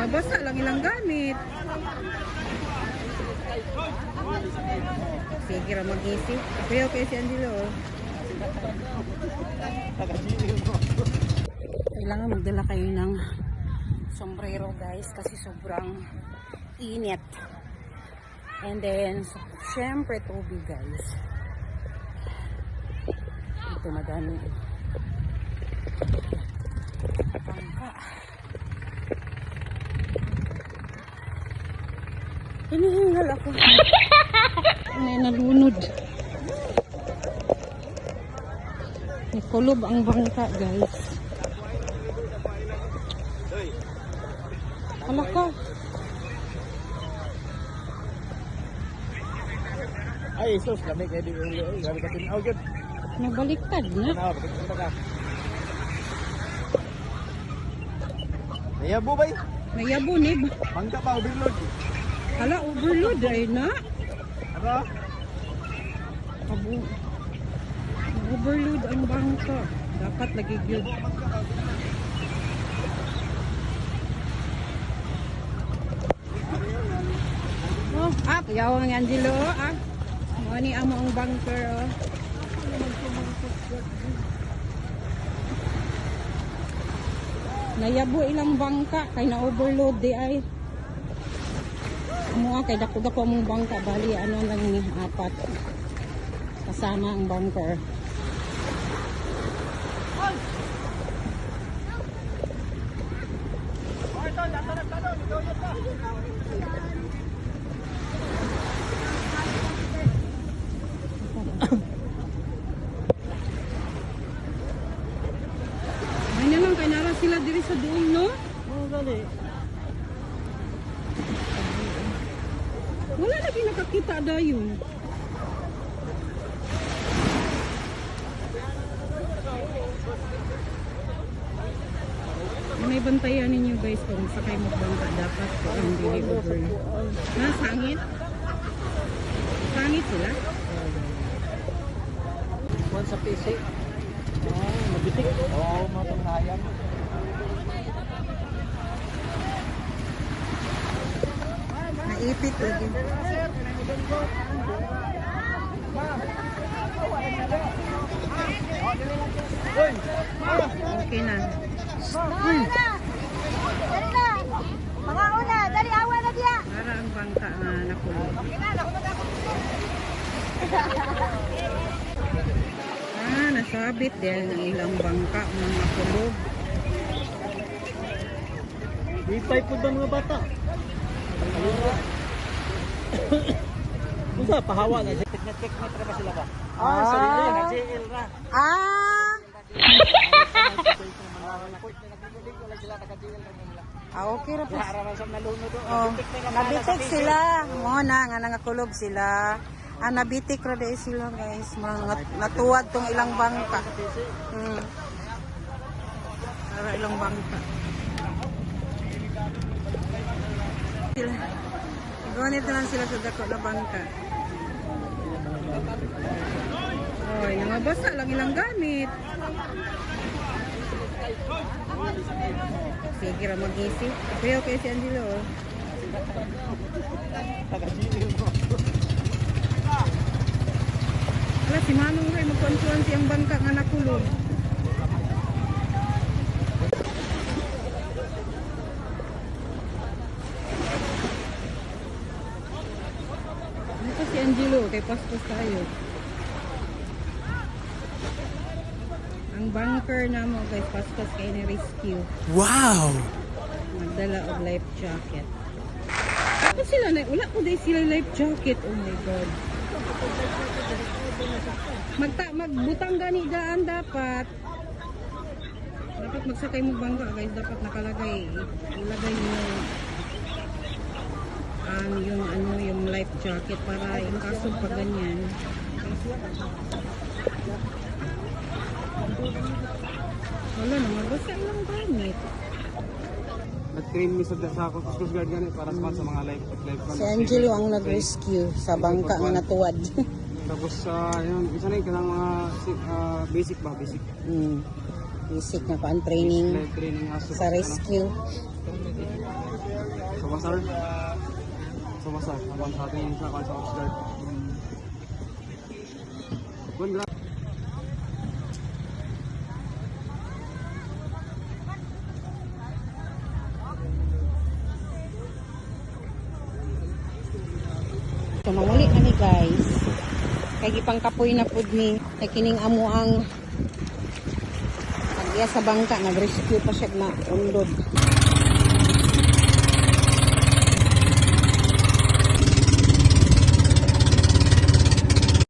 Nabasa lang ilang gamit. Sige ra mag-isip. Okay si Angelo. Kailangan magdala kayo ng sombrero guys kasi sobrang init. And then, syempre tubig guys. Ito madami. Bangka. Hinihingal ako. May nalunod. May kulob ang bangka guys. Hala ka. Ay, sus, kami kayo di ulo. Kami katinaw yun. Nabaliktad na. Nayabo ba yun? Nayabo ni ba? Bangka pa, overload. Hala, overload ay na. Ano? Overload ang bangka. Dapat lagi gyud. Oh, yaw ang Angelo, Mo ni amo ang bunker, oh. Nayabo ilang bangka kay na overload di ay. Amo kay dako-dako mong bangka bali ano lang ni 4. Kasama ang bunker. Ay na lang, kay nara sila diri sa doon, no? Oo, gali. Wala lagi nakakita dayon. May bantayan ninyo guys kung sakay mo bangka dapat ko ang dili over. Na sangit? Sangit sila? Kuwan sa PC. Mabitik. Oo, matang nahayang. Naipit lagi. Okay na. Dari na. Mga una, dari awa na dia. Para ang bangka na nakulog. Nasabit dahil ng ilang bangka na nakulog. Ipay po ba mga bata? Kung sa pahawa na, check na ba sila ba? Sorry, na-JL na. Okay ra po. Oh, Nabitik sila. Mo na nga nangakulob sila. Nabitik ra dai sila guys. Natuwad tong ilang bangka. Para ilang bangka. Sila. Gonit lang sila sa dako na bangka. Oy, nangabasa lang ilang gamit. Sige ra mag-isip. Okay si Angelo. Wala si Manong Ray magkonsuan siyang bangka nga nakulog. Dito si Angelo kay pastos tayo. Ang bunker na mo guys, pastos kay ni rescue. Wow! Nagdala og life jacket. Ako sila na, wala ko dahil sila life jacket. Oh my god. Magbutang gani daan dapat. Dapat magsakay mo bangka guys, dapat nakalagay. Ilagay mo yung life jacket para yung kaso pag ganyan. Wala na, mabasa lang gamit. Nag-train mi sa Coast Guard gani para sa mga life. Si Angelo ang nag-rescue sa bangka nga natuwad. Tapos yun, isa na yung mga basic. Basic na pa ang training Training aso. sa rescue. Sa basar. Sa basar. Abang sa ating sa Coast Guard. Kun gra. So manguli na ni guys. Kay gipang kapoy na pud ni kay kining amo ang agya sa bangka nag-rescue pa siya na undod.